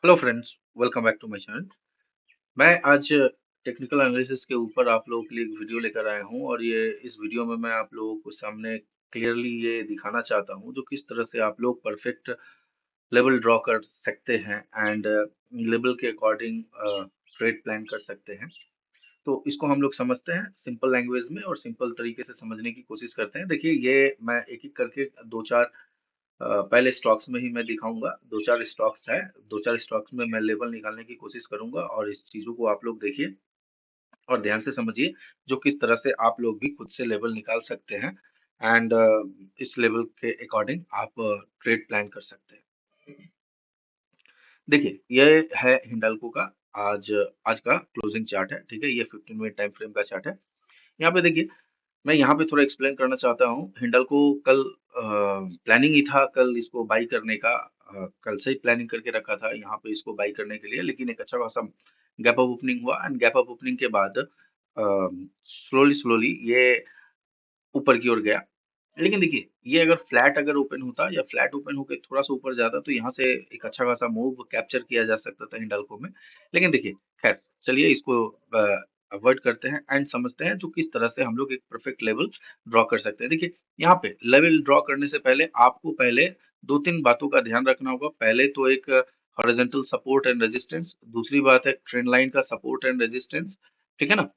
Hello friends, welcome back to my channel. मैं आज technical analysis के ऊपर आप लोगों के लिए एक वीडियो लेकर आया हूं और ये इस वीडियो में मैं आप लोगों को सामने क्लियरली ये दिखाना चाहता हूं जो किस तरह से आप लोग परफेक्ट लेवल ड्रॉ कर सकते हैं एंड लेवल के अकॉर्डिंग ट्रेड प्लान कर सकते हैं। तो इसको हम लोग समझते हैं सिंपल लैंग्वेज में और सिंपल तरीके से समझने की कोशिश करते हैं। देखिए, ये मैं एक एक करके दो चार पहले स्टॉक्स में ही मैं दिखाऊंगा। दो चार स्टॉक्स है, दो चार स्टॉक्स में मैं लेवल निकालने की कोशिश करूंगा और इस चीजों को आप लोग देखिए और ध्यान से समझिए जो किस तरह से आप लोग भी खुद से लेवल निकाल सकते हैं एंड इस लेवल के अकॉर्डिंग आप ट्रेड प्लान कर सकते हैं। देखिए, ये है हिंडाल्को का आज आज का क्लोजिंग चार्ट है। ठीक है, ये 15 मिनट टाइम फ्रेम का चार्ट है। यहाँ पे देखिए, मैं यहाँ पे थोड़ा एक्सप्लेन करना चाहता हूँ। हिंडाल्को कल प्लानिंग ही था कल इसको बाई करने का। कल से ही प्लानिंग करके रखा था यहाँ पे इसको बाई करने के लिए, लेकिन एक अच्छा खासा गैप अप ओपनिंग हुआ एंड गैप अप ओपनिंग के बाद स्लोली स्लोली ये ऊपर की ओर गया। लेकिन देखिए, ये अगर फ्लैट अगर ओपन होता या फ्लैट ओपन होकर थोड़ा सा ऊपर जाता तो यहाँ से एक अच्छा खासा मूव कैप्चर किया जा सकता था हिंडाल्को में। लेकिन देखिए, खैर चलिए इसको अवॉइड करते हैं एंड समझते हैं जो किस तरह से हम लोग एक परफेक्ट लेवल ड्रॉ कर सकते हैं। देखिए, यहाँ पे लेवल ड्रॉ करने से पहले आपको पहले दो तीन बातों का ध्यान रखना होगा। पहले तो एक हॉरिजॉन्टल सपोर्ट एंड रेजिस्टेंस, दूसरी बात है ट्रेंड लाइन का सपोर्ट एंड रेजिस्टेंस। ठीक है ना?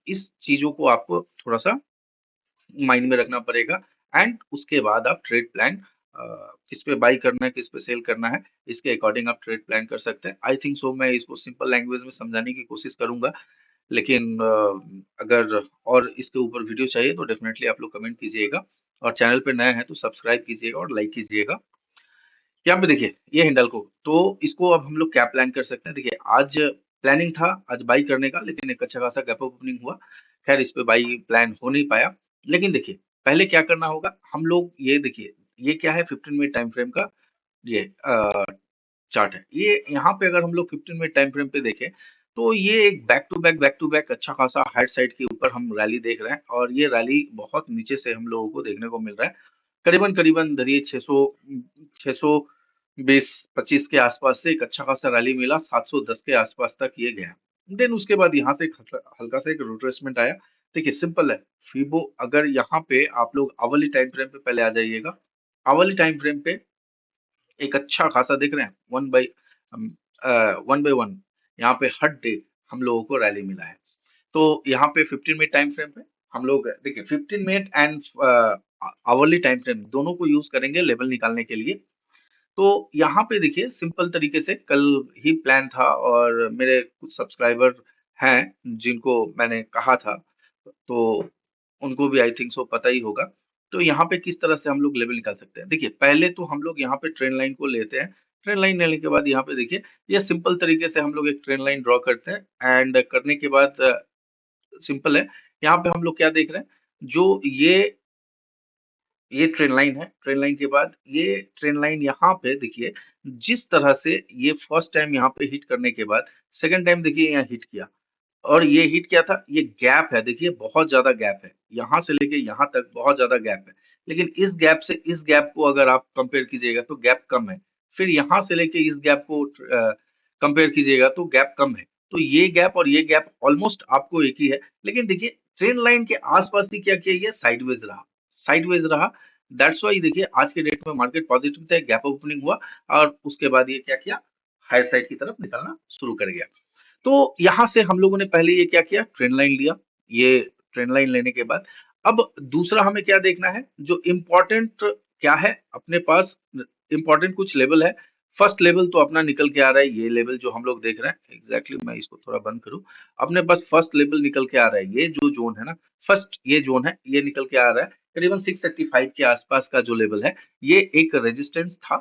इस चीजों को आपको थोड़ा सा माइंड में रखना पड़ेगा एंड उसके बाद आप ट्रेड प्लान किस पे बाई करना है किस पे सेल करना है इसके अकॉर्डिंग आप ट्रेड प्लान कर सकते हैं। आई थिंक सो मैं इसको सिंपल लैंग्वेज में समझाने की कोशिश करूंगा, लेकिन अगर और इसके ऊपर वीडियो चाहिए तो डेफिनेटली आप लोग कमेंट कीजिएगा और चैनल पे नए हैं तो सब्सक्राइब कीजिएगा और लाइक कीजिएगा। यहाँ पे देखिए, ये हिंडाल्को तो इसको अब हम लोग क्या प्लान कर सकते हैं। देखिए, आज प्लानिंग था आज बाई करने का, लेकिन एक अच्छा खासा गैप अप ओपनिंग हुआ। खैर इस पे बाई प्लान हो नहीं पाया। लेकिन देखिए, पहले क्या करना होगा हम लोग, ये देखिए ये क्या है 15 मिनट टाइम फ्रेम का ये चार्ट है। ये यहाँ पे अगर हम लोग 15 मिनट टाइम फ्रेम पे देखें तो ये एक बैक टू बैक अच्छा खासा हाई साइड के ऊपर हम रैली देख रहे हैं और ये रैली बहुत नीचे से हम लोगों को देखने को मिल रहा है। करीबन करीबन धरिए 620-25 के आसपास से एक अच्छा खासा रैली मिला, 710 के आसपास तक ये गया। देन उसके बाद यहाँ से एक हल्का सा एक रिट्रेसमेंट आया। देखिए, सिंपल है। फिबो अगर यहाँ पे आप लोग आवली टाइम फ्रेम पे पहले आ जाइएगा। आवली टाइम फ्रेम पे एक अच्छा खासा देख रहे हैं वन बाई वन यहाँ पे हर डे हम लोगों को रैली मिला है। तो यहाँ पे 15 मिनट टाइम फ्रेम पे हम लोग देखिए 15 minute and hourly time frame दोनों को यूज करेंगे लेवल निकालने के लिए। तो यहाँ पे देखिए सिंपल तरीके से कल ही प्लान था और मेरे कुछ सब्सक्राइबर हैं जिनको मैंने कहा था, तो उनको भी आई थिंक सो पता ही होगा। तो यहाँ पे किस तरह से हम लोग लेवल निकाल सकते हैं। देखिए, पहले तो हम लोग यहाँ पे ट्रेंड लाइन को लेते हैं। ट्रेंड लाइन लेने के बाद यहाँ पे देखिए ये सिंपल तरीके से हम लोग एक ट्रेंड लाइन ड्रॉ करते हैं एंड करने के बाद सिंपल है। यहाँ पे हम लोग क्या देख रहे हैं, जो ये ट्रेन लाइन है। ट्रेन लाइन के बाद ये ट्रेन लाइन यहाँ पे देखिए जिस तरह से ये फर्स्ट टाइम यहाँ पे हिट करने के बाद सेकंड टाइम देखिए यहाँ हिट किया और ये हिट क्या था, ये गैप है। देखिए बहुत ज्यादा गैप है, यहाँ से लेके यहाँ तक बहुत ज्यादा गैप है। लेकिन इस गैप से इस गैप को अगर आप कंपेयर कीजिएगा तो गैप कम है। फिर यहाँ से लेके इस गैप को कंपेयर कीजिएगा तो गैप कम है। तो ये गैप और ये गैप ऑलमोस्ट आपको एक ही है। लेकिन देखिए ट्रेन लाइन के आसपास ही क्या किया, ये साइडवेज रहा। साइडवेज रहा, दैट्स वाई देखिए आज के डेट में मार्केट पॉजिटिव था, गैप ओपनिंग हुआ और उसके बाद ये क्या किया, हायर साइड की तरफ निकलना शुरू कर गया। तो यहाँ से हम लोगों ने पहले ये क्या किया, ट्रेंड लाइन लिया। ये ट्रेंड लाइन लेने के बाद अब दूसरा हमें क्या देखना है, जो इम्पोर्टेंट क्या है अपने पास, इम्पोर्टेंट कुछ लेवल है। फर्स्ट लेवल तो अपना निकल के आ रहा है, ये लेवल जो हम लोग देख रहे हैं एग्जैक्टली मैं इसको थोड़ा बंद करूं। अपने पास फर्स्ट लेवल निकल के आ रहा है, ये जो जोन है ना, फर्स्ट ये जोन है ये निकल के आ रहा है करीबन 635 के आसपास का जो लेवल है। ये एक रेजिस्टेंस था।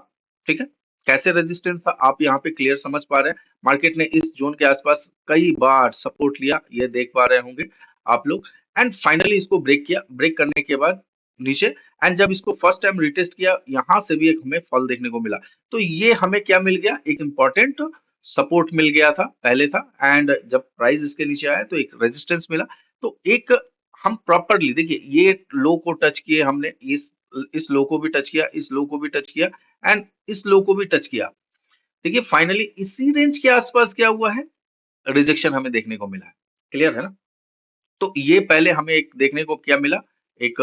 ठीक है, कैसे रेजिस्टेंस था आप यहाँ पे क्लियर समझ पा रहे हैं। मार्केट ने इस जोन के आसपास कई बार सपोर्ट लिया, ये देख पा रहे होंगे आप लोग। एंड फाइनली इसको ब्रेक किया, ब्रेक करने के बाद नीचे एंड जब इसको फर्स्ट टाइम रिटेस्ट किया यहाँ से भी एक हमें फॉल देखने को मिला। तो ये हमें क्या मिल गया, एक इंपॉर्टेंट सपोर्ट मिल गया था, पहले था एंड जब प्राइस इसके नीचे आया तो एक रेजिस्टेंस मिला। तो एक हम प्रॉपरली देखिए ये लो को टच किए हमने, इस लो को भी टच किया, इस लो को भी टच किया एंड इस लो को भी टच किया। देखिए फाइनली इसी रेंज के आसपास क्या हुआ है, रिजेक्शन हमें देखने को मिला है। क्लियर है ना? तो ये पहले हमें एक देखने को क्या मिला, एक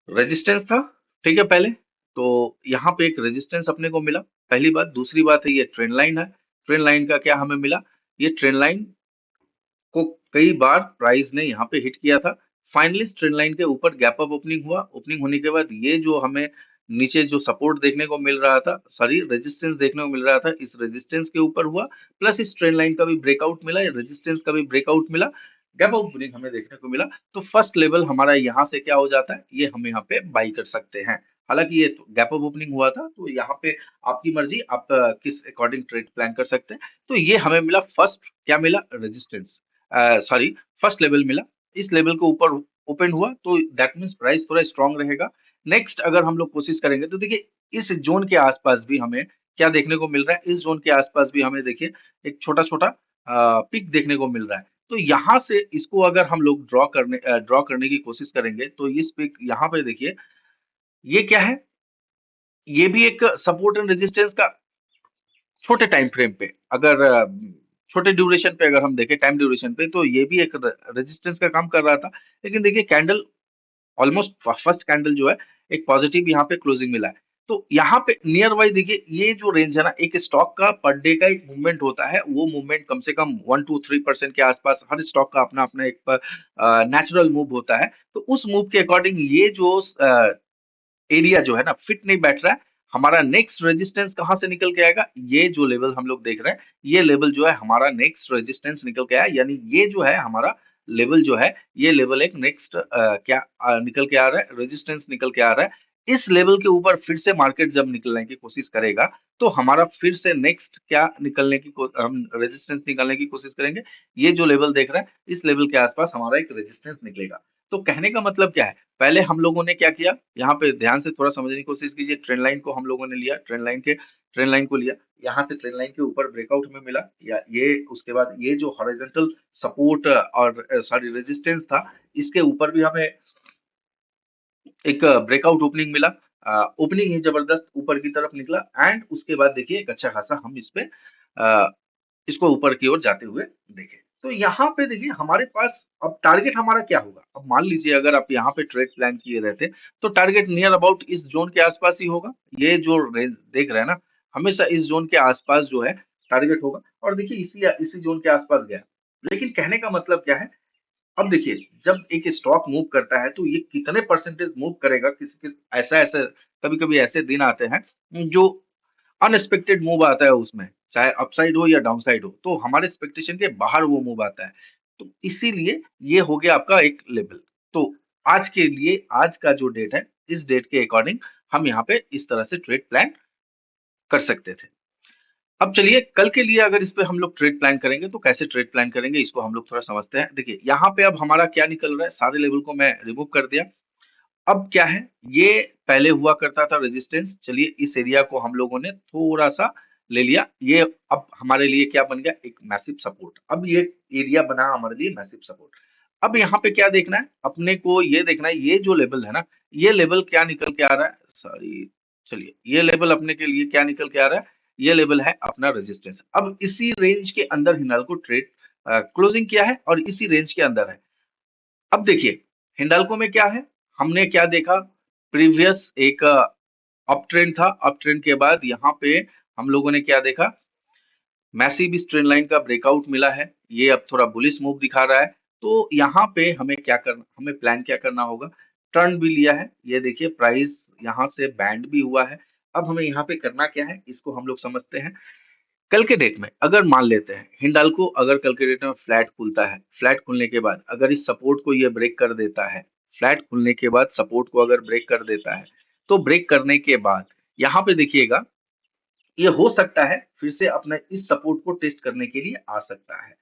रेजिस्टेंस था, ठीक है पहले। तो यहाँ पे एक रेजिस्टेंस अपने को मिला, पहली बात। दूसरी बात है ये ट्रेंड लाइन है। ट्रेंड लाइन का क्या हमें मिला, ये ट्रेंड लाइन को कई बार प्राइस ने यहाँ पे हिट किया था। फाइनली ट्रेंड लाइन के ऊपर गैप अप ओपनिंग हुआ। ओपनिंग होने के बाद ये जो हमें नीचे जो सपोर्ट देखने को मिल रहा था, सॉरी रेजिस्टेंस देखने को मिल रहा था, इस रेजिस्टेंस के ऊपर हुआ, प्लस इस ट्रेंड लाइन का भी ब्रेकआउट मिला, रेजिस्टेंस का भी ब्रेकआउट मिला, गैप अप ओपनिंग हमें देखने को मिला। तो फर्स्ट लेवल हमारा यहाँ से क्या हो जाता है, ये हम यहाँ पे बाई कर सकते हैं। हालांकि ये गैप अप ओपनिंग हुआ था, तो यहाँ पे आपकी मर्जी, आप किस अकॉर्डिंग ट्रेड प्लान कर सकते हैं। तो ये हमें मिला फर्स्ट, क्या मिला, रेजिस्टेंस, सॉरी फर्स्ट लेवल मिला। इस लेवल के ऊपर ओपन हुआ तो दैट मीन्स प्राइस थोड़ा स्ट्रांग रहेगा। नेक्स्ट अगर हम लोग कोशिश करेंगे तो देखिए इस जोन के आसपास भी हमें क्या देखने को मिल रहा है, इस जोन के आसपास भी हमें देखिए एक छोटा छोटा पिक देखने को मिल रहा है। तो यहाँ से इसको अगर हम लोग ड्रॉ करने की कोशिश करेंगे तो इस पिक यहाँ पे देखिए, ये क्या है, ये भी एक सपोर्ट एंड रेजिस्टेंस का छोटे टाइम फ्रेम पे, अगर छोटे ड्यूरेशन पे अगर हम देखें, टाइम ड्यूरेशन पे, तो ये भी एक रेजिस्टेंस का काम कर रहा था। लेकिन देखिए कैंडल ऑलमोस्ट फर्स्ट कैंडल जो है एक पॉजिटिव यहाँ पे क्लोजिंग मिला है। तो यहाँ पे नियर बाई देखिए ये जो रेंज है ना, एक स्टॉक का पर डे का एक मूवमेंट होता है, वो मूवमेंट कम से कम 1 to 3% के आसपास, हर स्टॉक का अपना अपना एक नेचुरल मूव होता है। तो उस मूव के अकॉर्डिंग ये जो एरिया जो है ना फिट नहीं बैठ रहा है। हमारा नेक्स्ट रेजिस्टेंस कहाँ से निकल के आएगा, ये जो लेवल हम लोग देख रहे हैं, ये लेवल जो है हमारा नेक्स्ट रेजिस्टेंस निकल के आया, यानी ये जो है हमारा लेवल जो है, ये लेवल एक नेक्स्ट क्या निकल के आ रहा है, रेजिस्टेंस निकल के आ रहा है। इस लेवल के ऊपर फिर से मार्केट जब निकलने की कोशिश करेगा, तो हमारा फिर से नेक्स्ट क्या निकलने की हम रेजिस्टेंस निकालने की कोशिश करेंगे। ये जो लेवल देख रहे हैं, इस लेवल के आसपास हमारा एक रेजिस्टेंस निकलेगा। तो कहने का मतलब क्या है, पहले हम लोगों ने क्या किया, यहाँ पे ध्यान से थोड़ा समझने की कोशिश कीजिए। ट्रेंड लाइन को हम लोगों ने लिया, ट्रेंड लाइन को लिया, यहाँ से ट्रेंड लाइन के ऊपर ब्रेकआउट हमें मिला, या ये उसके बाद ये जो हॉरिजॉन्टल सपोर्ट और सॉरी रेजिस्टेंस था, इसके ऊपर भी हमें एक ब्रेकआउट ओपनिंग मिला। ओपनिंग ही जबरदस्त ऊपर की तरफ निकला, एंड उसके बाद देखिए एक अच्छा खासा हम इस पे इसको ऊपर की ओर जाते हुए देखें। तो यहाँ पे देखिए हमारे पास अब टारगेट हमारा क्या होगा। अब मान लीजिए अगर आप यहाँ पे ट्रेड प्लान किए रहते, तो टारगेट नियर अबाउट इस जोन के आसपास ही होगा। ये जो रेंज देख रहे हैं ना, हमेशा इस जोन के आसपास जो है टारगेट होगा। और देखिए इसी इसी जोन के आसपास गया। लेकिन कहने का मतलब क्या है, अब देखिए जब एक स्टॉक मूव करता है तो ये कितने परसेंटेज मूव करेगा, किसी किस ऐसा ऐसा कभी कभी ऐसे दिन आते हैं जो अनएक्सपेक्टेड मूव आता है उसमें, चाहे अपसाइड हो या डाउनसाइड हो, तो हमारे एक्सपेक्टेशन के बाहर वो मूव आता है। तो इसीलिए ये हो गया आपका एक लेवल। तो आज के लिए आज का जो डेट है, इस डेट के अकॉर्डिंग हम यहाँ पे इस तरह से ट्रेड प्लान कर सकते थे। अब चलिए कल के लिए अगर इस पे हम लोग ट्रेड प्लान करेंगे तो कैसे ट्रेड प्लान करेंगे, इसको हम लोग थोड़ा समझते हैं। देखिए यहाँ पे अब हमारा क्या निकल रहा है, सारे लेवल को मैं रिमूव कर दिया। अब क्या है, ये पहले हुआ करता था रेजिस्टेंस, चलिए इस एरिया को हम लोगों ने थोड़ा सा ले लिया, ये अब हमारे लिए क्या बन गया, एक मैसिव सपोर्ट। अब ये एरिया बना हमारे लिए मैसिव सपोर्ट। अब यहाँ पे क्या देखना है अपने को, ये देखना है ये जो लेवल है ना, ये लेवल क्या निकल के आ रहा है, सॉरी चलिए ये लेवल अपने के लिए क्या निकल के आ रहा है, ये लेवल है अपना रेजिस्टेंस। अब इसी रेंज के अंदर हिंडाल्को ट्रेड क्लोजिंग किया है और इसी रेंज के अंदर है। अब देखिए हिंडाल्को में क्या है, हमने क्या देखा, प्रीवियस एक अप ट्रेंड था, अप ट्रेंड के बाद यहाँ पे हम लोगों ने क्या देखा, मैसिव इस ट्रेंड लाइन का ब्रेकआउट मिला है, ये अब थोड़ा बुलिश मूव दिखा रहा है। तो यहाँ पे हमें क्या करना, हमें प्लान क्या करना होगा, टर्न भी लिया है, ये देखिए प्राइस यहाँ से बैंड भी हुआ है। अब हमें यहाँ पे करना क्या है, इसको हम लोग समझते हैं। कल के डेट में अगर मान लेते हैं हिंडाल्को अगर कल के डेट में फ्लैट खुलता है, फ्लैट खुलने के बाद अगर इस सपोर्ट को ये ब्रेक कर देता है, फ्लैट खुलने के बाद सपोर्ट को अगर ब्रेक कर देता है, तो ब्रेक करने के बाद यहाँ पे देखिएगा, ये हो सकता है फिर से अपने इस सपोर्ट को टेस्ट करने के लिए आ सकता है।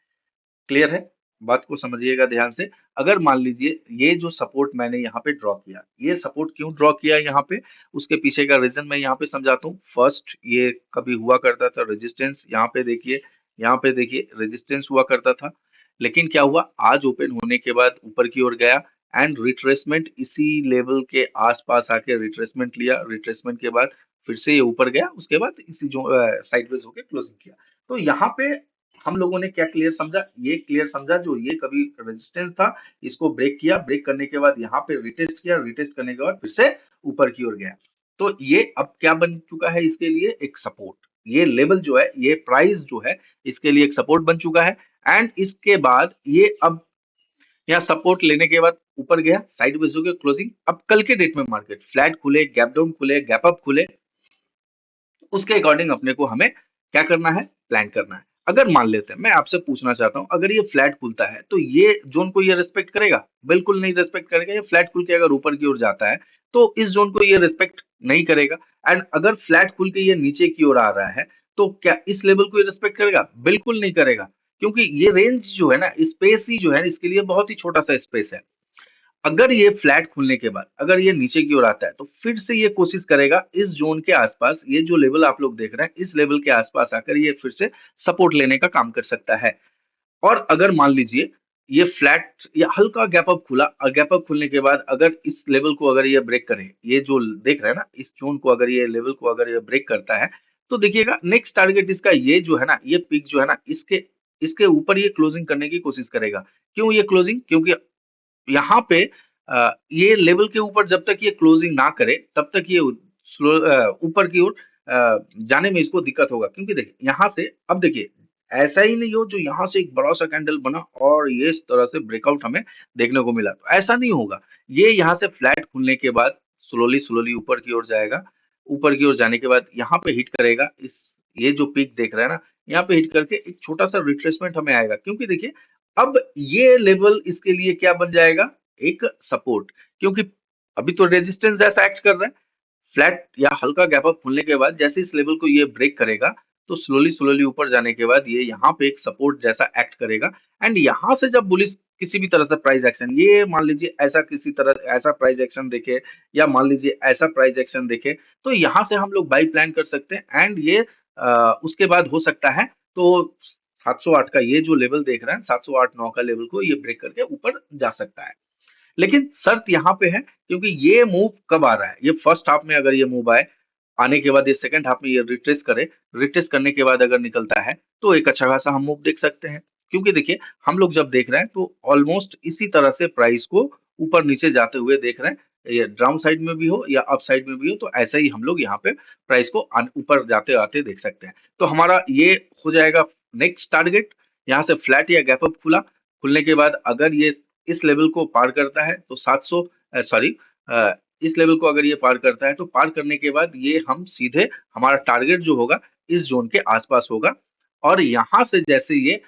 क्लियर है? बात को समझिएगा ध्यान से। अगर मान लीजिए ये जो सपोर्ट मैंने यहाँ पे ड्रॉ किया, ये सपोर्ट क्यों ड्रॉ किया यहाँ पे, उसके पीछे का रीजन मैं यहाँ पे समझाता हूँ। फर्स्ट ये कभी हुआ करता था रेजिस्टेंस, यहाँ पे देखिए रेजिस्टेंस हुआ करता था। लेकिन क्या हुआ, आज ओपन होने के बाद ऊपर की ओर गया एंड रिट्रेसमेंट इसी लेवल के आसपास आके रिट्रेसमेंट लिया। रिट्रेसमेंट के बाद फिर से ये ऊपर गया, उसके बाद इसी जो साइडवेज होके क्लोजिंग किया। तो यहाँ पे हम लोगों ने क्या क्लियर समझा, ये क्लियर समझा जो ये कभी रेजिस्टेंस था, इसको ब्रेक किया, ब्रेक करने के बाद यहाँ पे रिटेस्ट किया, रिटेस्ट करने के बाद फिर से ऊपर की ओर गया। तो ये अब क्या बन चुका है इसके लिए, एक सपोर्ट। ये लेवल जो है, ये प्राइस जो है, इसके लिए एक सपोर्ट बन चुका है। एंड इसके बाद ये अब यहाँ सपोर्ट लेने के बाद ऊपर गया, साइडवेज हो गया क्लोजिंग। अब कल के डेट में मार्केट फ्लैट खुले, गैप डाउन खुले, गैप अप खुले, उसके अकॉर्डिंग अपने को हमें क्या करना है, प्लान करना है। अगर मान लेते हैं, मैं आपसे पूछना चाहता हूं, अगर ये फ्लैट खुलता है तो ये जोन को ये रिस्पेक्ट करेगा? बिल्कुल नहीं रिस्पेक्ट करेगा। ये फ्लैट खुल के अगर ऊपर की ओर जाता है तो इस जोन को ये रिस्पेक्ट नहीं करेगा। एंड अगर फ्लैट खुल के ये नीचे की ओर आ रहा है तो क्या इस लेवल को ये रिस्पेक्ट करेगा? बिल्कुल नहीं करेगा, क्योंकि ये रेंज जो है ना, स्पेस ही जो है इसके लिए बहुत ही छोटा सा स्पेस है। अगर ये फ्लैट खुलने के बाद अगर ये नीचे की ओर आता है तो फिर से ये कोशिश करेगा इस जोन के आसपास, ये जो लेवल आप लोग देख रहे हैं, इस लेवल के आसपास आकर ये फिर से सपोर्ट लेने का काम कर सकता है। और अगर मान लीजिए ये फ्लैट या हल्का गैप अप खुला, और गैप अप खुलने के बाद अगर इस लेवल को अगर ये ब्रेक करे, ये जो देख रहे हैं ना, इस जोन को अगर ये लेवल को अगर ये ब्रेक करता है, तो देखिएगा नेक्स्ट टारगेट इसका ये जो है ना, ये पिक जो है ना, इसके इसके ऊपर ये क्लोजिंग करने की कोशिश करेगा। क्यों ये क्लोजिंग? क्योंकि यहाँ पे ये लेवल के ऊपर जब तक ये क्लोजिंग ना करे तब तक ये ऊपर की ओर जाने में इसको दिक्कत होगा। क्योंकि देखिए यहाँ से, अब देखिए ऐसा ही नहीं हो जो यहाँ से एक बड़ा सा कैंडल बना और ये इस तरह से ब्रेकआउट हमें देखने को मिला, तो ऐसा नहीं होगा। ये यहाँ से फ्लैट खुलने के बाद स्लोली स्लोली ऊपर की ओर जाएगा। ऊपर की ओर जाने के बाद यहाँ पे हिट करेगा, इस ये जो पीक देख रहे हैं ना, यहाँ पे हिट करके एक छोटा सा रिट्रेसमेंट हमें आएगा। क्योंकि देखिए अब ये लेवल इसके लिए क्या बन जाएगा, एक सपोर्ट। क्योंकि अभी तो रेजिस्टेंस जैसा एक्ट कर रहा है। फ्लैट या हल्का गैप अप खुलने के बाद जैसे इस लेवल को ये ब्रेक करेगा तो स्लोली स्लोली ऊपर जाने के बाद ये यहाँ पे एक सपोर्ट जैसा एक्ट करेगा। एंड यहाँ से जब बुलिश किसी भी तरह से प्राइस एक्शन, ये मान लीजिए ऐसा किसी तरह ऐसा प्राइस एक्शन देखे, या मान लीजिए ऐसा प्राइस एक्शन देखे, तो यहाँ से हम लोग बाई प्लान कर सकते हैं। एंड ये उसके बाद हो सकता है तो 708 का ये जो लेवल देख रहे हैं, 708-9 का लेवल को ये ब्रेक करके ऊपर जा सकता है। लेकिन शर्त यहाँ पे है, क्योंकि ये मूव कब आ रहा है, ये फर्स्ट हाफ में अगर ये मूव आए, आने के बाद ये सेकंड हाफ में ये रिट्रेस करे, रिट्रेस करने के बाद अगर निकलता है तो एक अच्छा खासा हम मूव देख सकते हैं। क्योंकि देखिए हम लोग जब देख रहे हैं तो ऑलमोस्ट इसी तरह से प्राइस को ऊपर नीचे जाते हुए देख रहे हैं। ये डाउन साइड में भी हो या अप साइड में भी हो, तो ऐसा ही हम लोग यहाँ पे प्राइस को ऊपर जाते आते देख सकते हैं। तो हमारा ये हो जाएगा नेक्स्ट टारगेट। यहाँ से फ्लैट या गैप अप खुला, खुलने के बाद अगर ये इस लेवल को पार करता है तो 700 सॉरी इस लेवल को अगर ये पार करता है तो पार करने के बाद ये हम सीधे हमारा टारगेट जो होगा इस जोन के आसपास होगा। और यहाँ से जैसे ये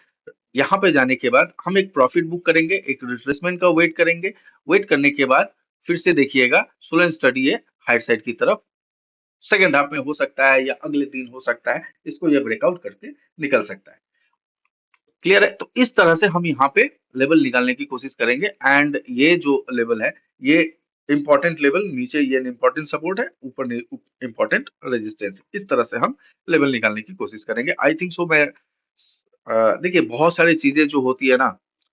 यहाँ पे जाने के बाद हम एक प्रॉफिट बुक करेंगे, एक रिट्रेसमेंट का वेट करेंगे। वेट करने के बाद फिर से देखिएगा स्लो एंड स्टडी है हाई साइड की तरफ, सेकंड हाफ में हो सकता है या अगले दिन हो सकता है इसको ये ब्रेकआउट करके निकल सकता है। क्लियर है? तो इस तरह से हम यहाँ पे लेवल निकालने की कोशिश करेंगे। एंड ये जो लेवल है, ये इंपॉर्टेंट लेवल, नीचे ये इंपॉर्टेंट सपोर्ट है, ऊपर इंपॉर्टेंट रेजिस्टेंस है। इस तरह से हम लेवल निकालने की कोशिश करेंगे। आई थिंक सो मैं देखिए बहुत सारी चीजें जो होती है ना,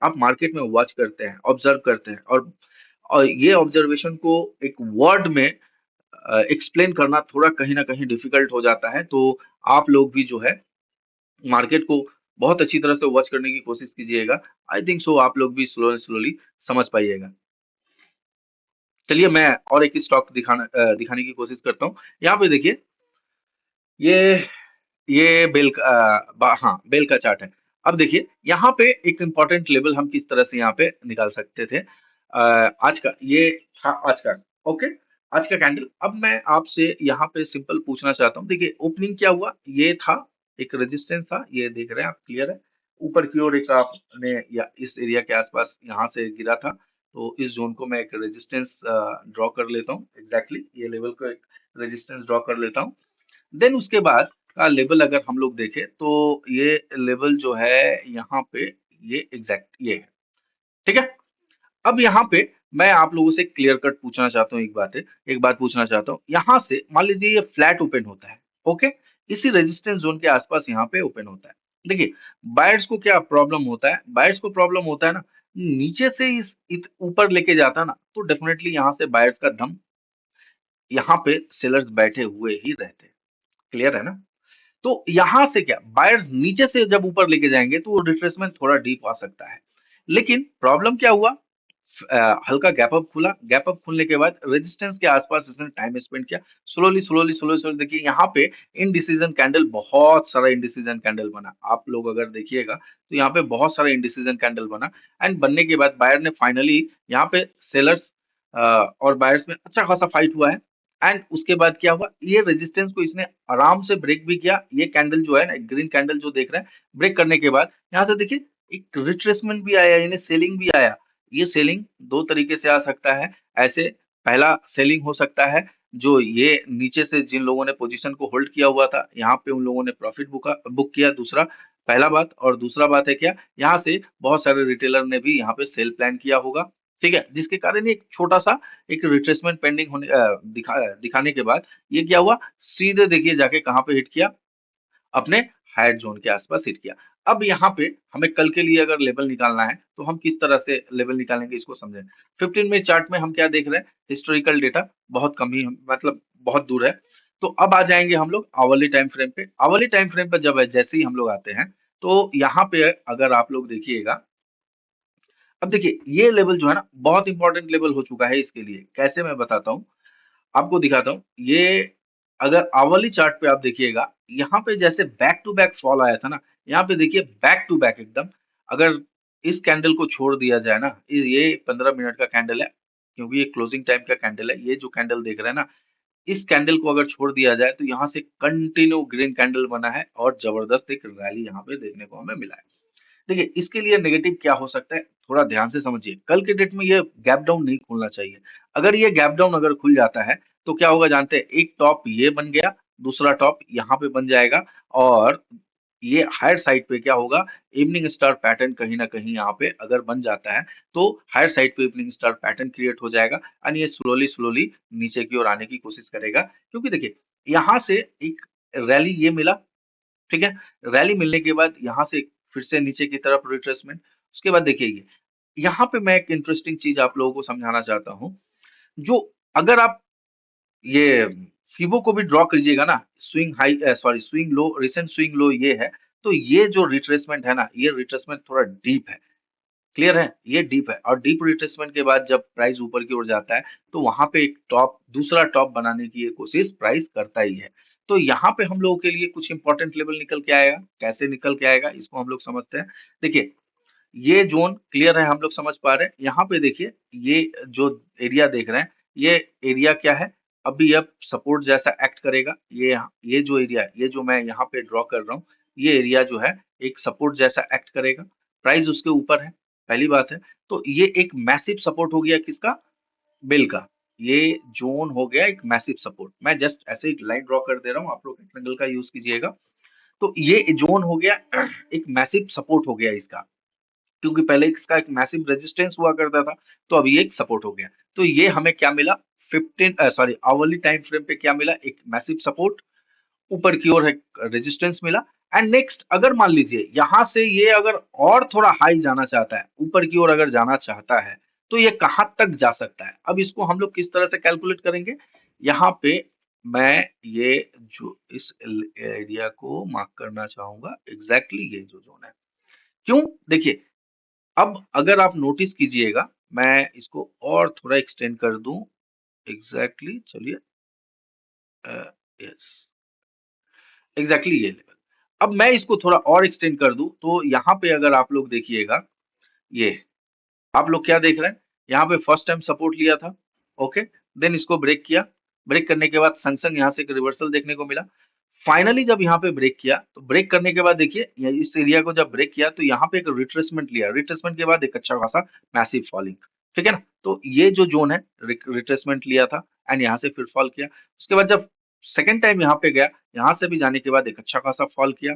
आप मार्केट में वॉच करते हैं, ऑब्जर्व करते हैं, और ये ऑब्जर्वेशन को एक वर्ड में एक्सप्लेन करना थोड़ा कहीं ना कहीं डिफिकल्ट हो जाता है। तो आप लोग भी जो है मार्केट को बहुत अच्छी तरह से वॉच करने की कोशिश कीजिएगा। आई थिंक सो आप लोग भी स्लो स्लोली समझ पाइएगा। चलिए मैं और एक स्टॉक दिखाने की कोशिश करता हूँ। यहाँ पे देखिए ये बेल का हाँ बेल का चार्ट है। अब देखिए यहाँ पे एक इम्पोर्टेंट लेवल हम किस तरह से यहाँ पे निकाल सकते थे। आज का ये था आज का, ओके, आज का कैंडल। अब मैं आपसे यहाँ पे सिंपल पूछना चाहता हूँ, देखिए ओपनिंग क्या हुआ, ये था एक रेजिस्टेंस था, ये देख रहे हैं आप, क्लियर है। ऊपर की ओर एक आपने या इस एरिया के आसपास यहाँ से गिरा था, तो इस जोन को मैं एक रेजिस्टेंस ड्रॉ कर लेता हूँ। एग्जैक्टली ये लेवल को एक रेजिस्टेंस ड्रॉ कर लेता हूँ। देन उसके बाद का लेवल अगर हम लोग देखें तो ये लेवल जो है यहाँ पे, ये एग्जैक्ट ये है, ठीक है। अब यहाँ पे मैं आप लोगों से क्लियर कट पूछना चाहता हूँ, एक बात पूछना चाहता हूँ। यहाँ से मान लीजिए ये फ्लैट ओपन होता है, ओके, इसी रेजिस्टेंस जोन के आसपास यहाँ पे ओपन होता है। देखिए बायर्स को क्या प्रॉब्लम होता है, बायर्स को प्रॉब्लम होता है ना, नीचे से ऊपर लेके जाता है ना, तो डेफिनेटली यहाँ से बायर्स का दम यहाँ पे सेलर्स बैठे हुए ही रहते हैं। क्लियर है ना? तो यहां से क्या बायर नीचे से जब ऊपर लेके जाएंगे तो वो रिट्रेसमेंट थोड़ा डीप आ सकता है। लेकिन प्रॉब्लम क्या हुआ, हल्का गैप अप खुला, गैप अप खुलने के बाद रेजिस्टेंस के आसपास इसने टाइम स्पेंड किया। स्लोली स्लोली स्लोली स्लोली देखिए यहाँ पे इनडिसीजन कैंडल, बहुत सारा इनडिसीजन कैंडल बना। आप लोग अगर देखिएगा तो यहाँ पे बहुत सारा इनडिसीजन कैंडल बना। एंड बनने के बाद बायर ने फाइनली यहाँ पे सेलर्स और बायर्स में अच्छा खासा फाइट हुआ है। एंड उसके बाद क्या हुआ, ये रेजिस्टेंस को इसने आराम से ब्रेक भी किया। ये कैंडल जो है ना, ग्रीन कैंडल जो देख रहे हैं, ब्रेक करने के बाद यहाँ से देखिए एक रिट्रेसमेंट भी आया, यानी सेलिंग भी आया। ये सेलिंग दो तरीके से आ सकता है। ऐसे पहला सेलिंग हो सकता है जो ये नीचे से जिन लोगों ने पोजीशन को होल्ड किया हुआ था, यहाँ पे उन लोगों ने प्रॉफिट बुक किया, दूसरा पहला बात। और दूसरा बात है क्या, यहाँ से बहुत सारे रिटेलर ने भी यहाँ पे सेल प्लान किया होगा, ठीक है, जिसके कारण एक छोटा सा एक रिट्रेसमेंट पेंडिंग होने दिखाने के बाद ये क्या हुआ, सीधे देखिए जाके कहाँ पे हिट किया, अपने हायर जोन के आसपास हिट किया। अब यहाँ पे हमें कल के लिए अगर लेवल निकालना है तो हम किस तरह से लेवल निकालेंगे इसको समझें। 15 मिनट चार्ट में हम क्या देख रहे हैं, हिस्टोरिकल डेटा बहुत कम ही, मतलब बहुत दूर है। तो अब आ जाएंगे हम लोग आवरली टाइम फ्रेम पे। आवरली टाइम फ्रेम पर जब जैसे ही हम लोग आते हैं तो यहाँ पे अगर आप लोग देखिएगा, अब देखिए ये लेवल जो है ना बहुत इंपॉर्टेंट लेवल हो चुका है इसके लिए। कैसे, मैं बताता हूँ, आपको दिखाता हूँ। ये अगर आवरली चार्ट पे आप देखिएगा, यहाँ पे जैसे बैक टू बैक फॉल आया था ना, यहाँ पे देखिए बैक टू बैक एकदम। अगर इस कैंडल को छोड़ दिया जाए ना, ये 15 मिनट का कैंडल है, क्योंकि ये क्लोजिंग टाइम का कैंडल है। ये जो कैंडल देख रहे हैं ना, इस कैंडल को अगर छोड़ दिया जाए तो यहाँ से कंटिन्यू ग्रीन कैंडल बना है और जबरदस्त एक रैली यहाँ पे देखने को हमें मिला है। देखिए इसके लिए नेगेटिव क्या हो सकता है, थोड़ा ध्यान से समझिए। कल के डेट में ये गैप डाउन नहीं खुलना चाहिए। अगर ये गैप डाउन अगर खुल जाता है तो क्या होगा जानते हैं, एक टॉप ये बन गया, दूसरा टॉप यहाँ पे बन जाएगा, और ये हायर साइड पे क्या होगा, इवनिंग स्टार पैटर्न कहीं ना कहीं यहाँ पे अगर बन जाता है तो हायर साइड पे इवनिंग स्टार पैटर्न क्रिएट हो जाएगा। और ये स्लोली स्लोली नीचे की ओर आने की कोशिश करेगा, क्योंकि देखिए यहाँ से एक रैली ये मिला, ठीक है, रैली मिलने के बाद यहाँ से फिर से नीचे की तरफ रिट्रेसमेंट। उसके बाद देखिए ये यहाँ पे मैं एक इंटरेस्टिंग चीज आप लोगों को समझाना चाहता हूँ। जो अगर आप ये फिबो को भी ड्रॉ कीजिएगा ना, swing high, sorry swing low, recent swing low ये है, तो ये जो रिट्रेसमेंट है ना, ये रिट्रेसमेंट थोड़ा डीप है। क्लियर है, ये डीप है, और डीप रिट्रेसमेंट के बाद जब प्राइस ऊपर की ओर जाता है तो वहां पे एक टॉप, दूसरा टॉप बनाने की ये कोशिश प्राइस करता ही है। तो यहाँ पे हम लोगों के लिए कुछ इंपॉर्टेंट लेवल निकल के आएगा। कैसे निकल के आएगा इसको हम लोग समझते हैं। देखिए ये जोन क्लियर है, हम लोग समझ पा रहे हैं। यहाँ पे देखिए ये जो एरिया देख रहे हैं, ये एरिया क्या है, अभी अब सपोर्ट जैसा एक्ट करेगा। ये जो एरिया है, ये जो मैं यहाँ पे ड्रॉ कर रहा हूँ, ये एरिया जो है एक सपोर्ट जैसा एक्ट करेगा। प्राइस उसके ऊपर है, पहली बात है। तो ये एक मैसिव सपोर्ट हो गया किसका, बिल का। ये जोन हो गया एक मैसिव सपोर्ट। मैं जस्ट ऐसे ही लाइन ड्रॉ कर दे रहा हूँ, आप लोग रेक्टेंगल का यूज कीजिएगा। तो ये जोन हो गया एक मैसिव सपोर्ट हो गया इसका, क्योंकि पहले इसका एक मैसिव रेजिस्टेंस हुआ करता था, तो अब ये एक सपोर्ट हो गया। तो ये हमें क्या मिला, 15 सॉरी आवरली टाइम फ्रेम पे क्या मिला, एक मैसिव सपोर्ट, ऊपर की ओर है रेजिस्टेंस मिला। एंड नेक्स्ट अगर मान लीजिए यहाँ से ये अगर और थोड़ा हाई जाना चाहता है, ऊपर की ओर अगर जाना चाहता है, तो ये कहाँ तक जा सकता है। अब इसको हम लोग किस तरह से कैलकुलेट करेंगे, यहाँ पे मैं ये जो इस एरिया को मार्क करना चाहूंगा, एग्जैक्टली ये जो जोन है। क्यों, देखिए अब अगर आप नोटिस कीजिएगा, मैं इसको और थोड़ा एक्सटेंड कर दूं, एग्जैक्टली चलिए, यस, एग्जैक्टली ये लेवल। अब मैं इसको थोड़ा और एक्सटेंड कर दूं तो यहाँ पे अगर आप लोग देखिएगा, ये आप लोग क्या देख रहे हैं, यहाँ पे फर्स्ट टाइम सपोर्ट लिया था, ओके, देन इसको ब्रेक किया। ब्रेक करने के बाद संग संग यहाँ से एक रिवर्सल देखने को मिला। फाइनली जब यहाँ पे ब्रेक किया, तो ब्रेक करने के बाद देखिए इस एरिया को जब ब्रेक किया तो यहाँ पे एक रिट्रेसमेंट लिया, रिट्रेसमेंट के बाद एक अच्छा खासा मैसिव फॉलिंग, ठीक है ना। तो ये जो जोन है, रिट्रेसमेंट लिया था एंड यहाँ से फिर फॉल किया। उसके बाद जब सेकेंड टाइम यहाँ पे गया, यहाँ से भी जाने के बाद एक अच्छा खासा फॉल किया।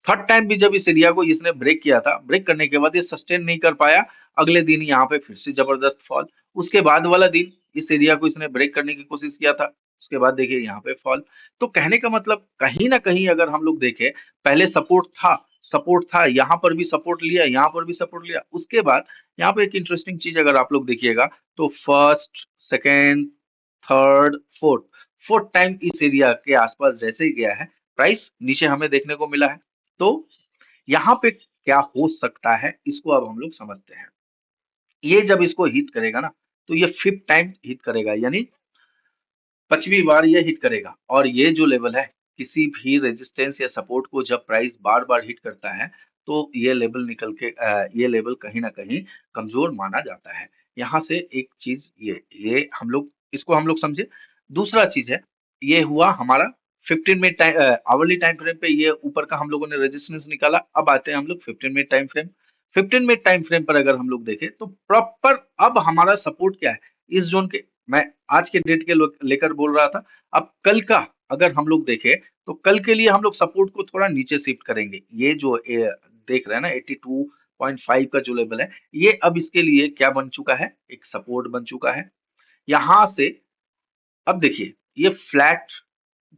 थर्ड टाइम भी जब इस एरिया को इसने ब्रेक किया था, ब्रेक करने के बाद ये सस्टेन नहीं कर पाया, अगले दिन यहाँ पे फिर से जबरदस्त फॉल। उसके बाद वाला दिन इस एरिया को इसने ब्रेक करने की कोशिश किया था, उसके बाद देखिए यहाँ पे फॉल। तो कहने का मतलब कहीं ना कहीं अगर हम लोग देखें, पहले सपोर्ट था, सपोर्ट था, यहाँ पर भी सपोर्ट लिया, यहाँ पर भी सपोर्ट लिया। उसके बाद यहाँ पे एक इंटरेस्टिंग चीज अगर आप लोग देखिएगा, तो first, second, third, fourth. Fourth time इस एरिया के आसपास जैसे ही गया है, प्राइस नीचे हमें देखने को मिला है। तो यहाँ पे क्या हो सकता है, इसको अब हम लोग समझते हैं। ये जब इसको हिट करेगा ना, तो ये फिफ्थ टाइम हिट करेगा, यानी 5वीं बार ये हिट करेगा। और ये जो लेवल है, किसी भी रेजिस्टेंस या सपोर्ट को जब प्राइस बार बार हिट करता है, तो ये लेवल ये लेवल कहीं ना कहीं कमजोर माना जाता है। यहाँ से एक चीज ये हम लोग इसको हम लोग समझे। दूसरा चीज है, ये हुआ हमारा 15 minute time hourly time frame पे, ये ऊपर का हम लोगों ने रेजिस्टेंस निकाला। अब आते हैं हम लोग 15 minute time frame. 15 minute time frame पर अगर हम लोग देखें, तो प्रॉपर अब हमारा सपोर्ट क्या है, इस जोन के। मैं आज के डेट के लेकर बोल रहा था। अब कल का अगर हम लोग देखें, तो कल के लिए हम लोग सपोर्ट को थोड़ा नीचे शिफ्ट करेंगे। ये जो देख रहे हैं ना 82.5 का जो लेवल है, ये अब इसके लिए क्या बन चुका है, एक सपोर्ट बन चुका है। यहां से अब देखिए, ये फ्लैट,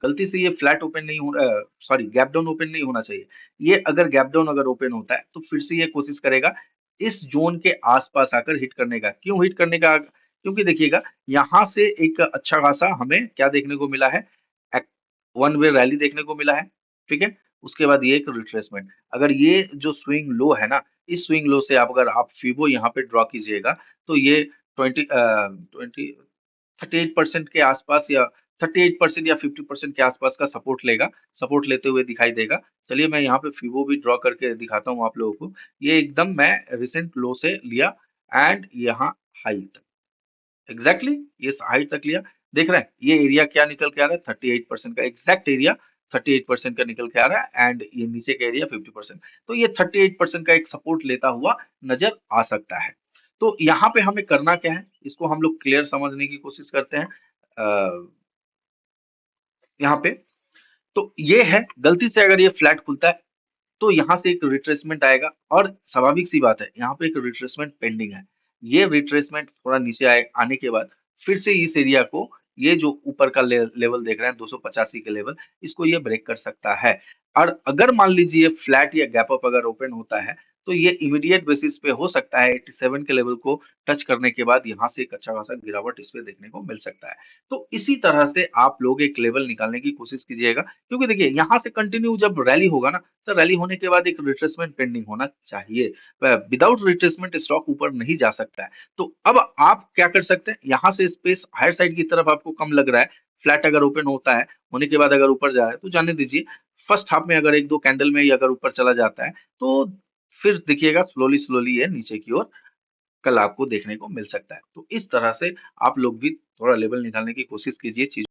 गलती से ये फ्लैट ओपन नहीं हो, सॉरी गैप डाउन ओपन नहीं होना चाहिए। ये अगर गैप डाउन अगर ओपन होता है, तो फिर से ये कोशिश करेगा इस जोन के आसपास आकर हिट करने का। क्यों हिट करने का, क्योंकि देखिएगा, यहाँ से एक अच्छा खासा हमें क्या देखने को मिला है, वन वे रैली देखने को मिला है। ठीक है, उसके बाद ये एक रिट्रेसमेंट। अगर ये जो स्विंग लो है ना, इस स्विंग लो से आप अगर आप फिबो यहाँ पे ड्रॉ कीजिएगा, तो ये 38% के आसपास, या 38% या 50% के आसपास का सपोर्ट लेगा, सपोर्ट लेते हुए दिखाई देगा। चलिए मैं यहाँ पे फिबो भी ड्रॉ करके दिखाता हूँ आप लोगों को। ये एकदम मैं रिसेंट लो से लिया, एंड यहाँ हाई तक, एग्जैक्टली ये हाई तक लिया। देख रहे हैं ये एरिया क्या निकल के आ रहा है, 38% का एग्जैक्ट एरिया 38% का निकल के आ रहा है, एंड ये नीचे का एरिया 50%। तो ये 38% का एक सपोर्ट लेता हुआ नजर आ सकता है। तो यहाँ पे हमें करना क्या है, इसको हम लोग क्लियर समझने की कोशिश करते हैं। यहाँ पे तो ये है, गलती से अगर ये फ्लैट खुलता है, तो यहाँ से एक रिट्रेसमेंट आएगा, और स्वाभाविक सी बात है, यहाँ पे एक रिट्रेसमेंट पेंडिंग है। ये रिट्रेसमेंट थोड़ा नीचे आने के बाद फिर से इस एरिया को, ये जो ऊपर का लेवल देख रहे हैं 285 के लेवल, इसको ये ब्रेक कर सकता है। और अगर मान लीजिए फ्लैट या गैप अप अगर ओपन होता है, तो ये इमीडिएट बेसिस पे हो सकता है 87 के लेवल को टच करने के बाद यहाँ से एक अच्छा खासा गिरावट इस पे देखने को मिल सकता है। तो इसी तरह से आप लोग एक लेवल निकालने की कोशिश कीजिएगा, क्योंकि देखिए यहाँ से कंटिन्यू जब रैली होगा ना, तो रैली होने के बाद एक रिट्रेसमेंट पेंडिंग होना चाहिए। विदाउट रिट्रेसमेंट स्टॉक ऊपर नहीं जा सकता है। तो अब आप क्या कर सकते हैं, यहाँ से स्पेस हायर साइड की तरफ आपको कम लग रहा है, फ्लैट अगर ओपन होता है, होने के बाद अगर ऊपर जा रहा है, तो जाने दीजिए। फर्स्ट हाफ में अगर एक दो कैंडल में ही अगर ऊपर चला जाता है, तो फिर देखिएगा स्लोली स्लोली ये नीचे की ओर कल आपको देखने को मिल सकता है। तो इस तरह से आप लोग भी थोड़ा लेवल निकालने की कोशिश कीजिए चीज